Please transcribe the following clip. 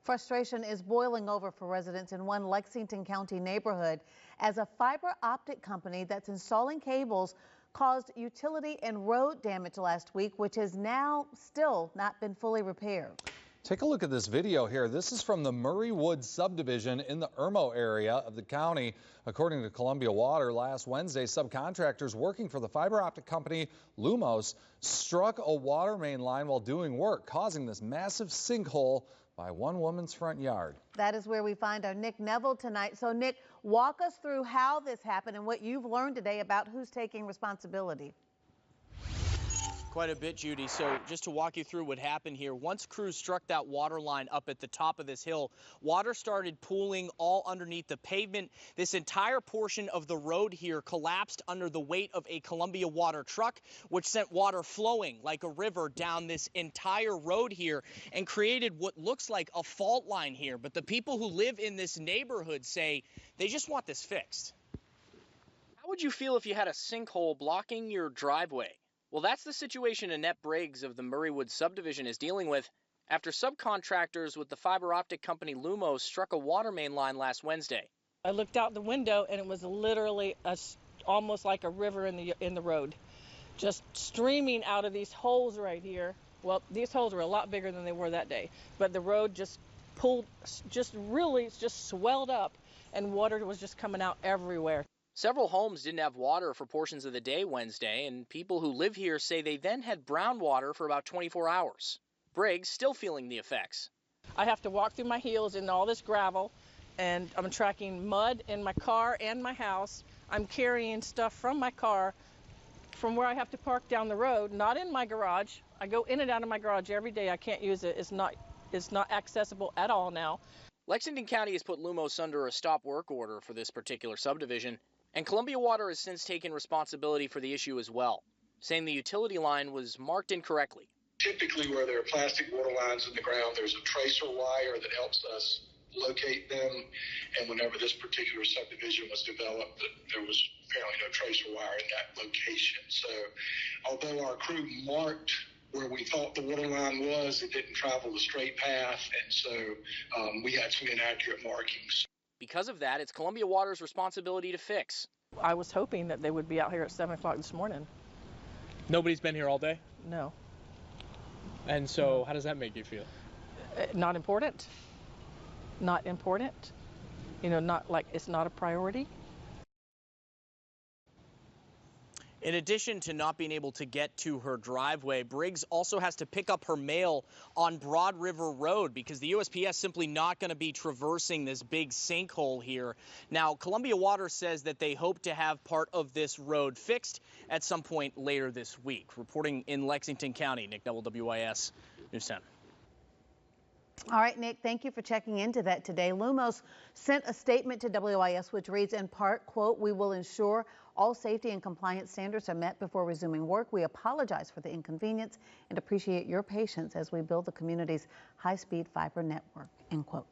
Frustration is boiling over for residents in one Lexington County neighborhood as a fiber optic company that's installing cables caused utility and road damage last week, which has now still not been fully repaired. Take a look at this video here. This is from the Murray Woods subdivision in the Irmo area of the county. According to Columbia Water, last Wednesday, subcontractors working for the fiber optic company Lumos struck a water main line while doing work, causing this massive sinkhole by one woman's front yard. That is where we find our Nick Neville tonight. So Nick, walk us through how this happened and what you've learned today about who's taking responsibility. Quite a bit, Judy. So just to walk you through what happened here, once crews struck that water line up at the top of this hill, water started pooling all underneath the pavement. This entire portion of the road here collapsed under the weight of a Columbia Water truck, which sent water flowing like a river down this entire road here and created what looks like a fault line here. But the people who live in this neighborhood say they just want this fixed. How would you feel if you had a sinkhole blocking your driveway? Well, that's the situation Annette Briggs of the Murray Woods subdivision is dealing with after subcontractors with the fiber optic company Lumos struck a water main line last Wednesday. I looked out the window and it was literally almost like a river in the road, just streaming out of these holes right here. Well, these holes were a lot bigger than they were that day, but the road just really swelled up and water was just coming out everywhere. Several homes didn't have water for portions of the day Wednesday, and people who live here say they then had brown water for about 24 hours. Briggs still feeling the effects. I have to walk through my heels in all this gravel, and I'm tracking mud in my car and my house. I'm carrying stuff from my car from where I have to park down the road, not in my garage. I go in and out of my garage every day. I can't use it. It's not accessible at all now. Lexington County has put Lumos under a stop work order for this particular subdivision. And Columbia Water has since taken responsibility for the issue as well, saying the utility line was marked incorrectly. Typically where there are plastic water lines in the ground, there's a tracer wire that helps us locate them. And whenever this particular subdivision was developed, there was apparently no tracer wire in that location. So although our crew marked where we thought the water line was, it didn't travel the straight path. And so we had some inaccurate markings. Because of that, it's Columbia Water's responsibility to fix. I was hoping that they would be out here at 7 o'clock this morning. Nobody's been here all day? No. And so how does that make you feel? Not important. Not important. You know, not like it's not a priority. In addition to not being able to get to her driveway, Briggs also has to pick up her mail on Broad River Road because the USPS simply not going to be traversing this big sinkhole here. Now, Columbia Water says that they hope to have part of this road fixed at some point later this week. Reporting in Lexington County, Nick Neville, WIS News 10. All right, Nick, thank you for checking into that today. Lumos sent a statement to WIS which reads in part, quote, "We will ensure all safety and compliance standards are met before resuming work. We apologize for the inconvenience and appreciate your patience as we build the community's high-speed fiber network," end quote.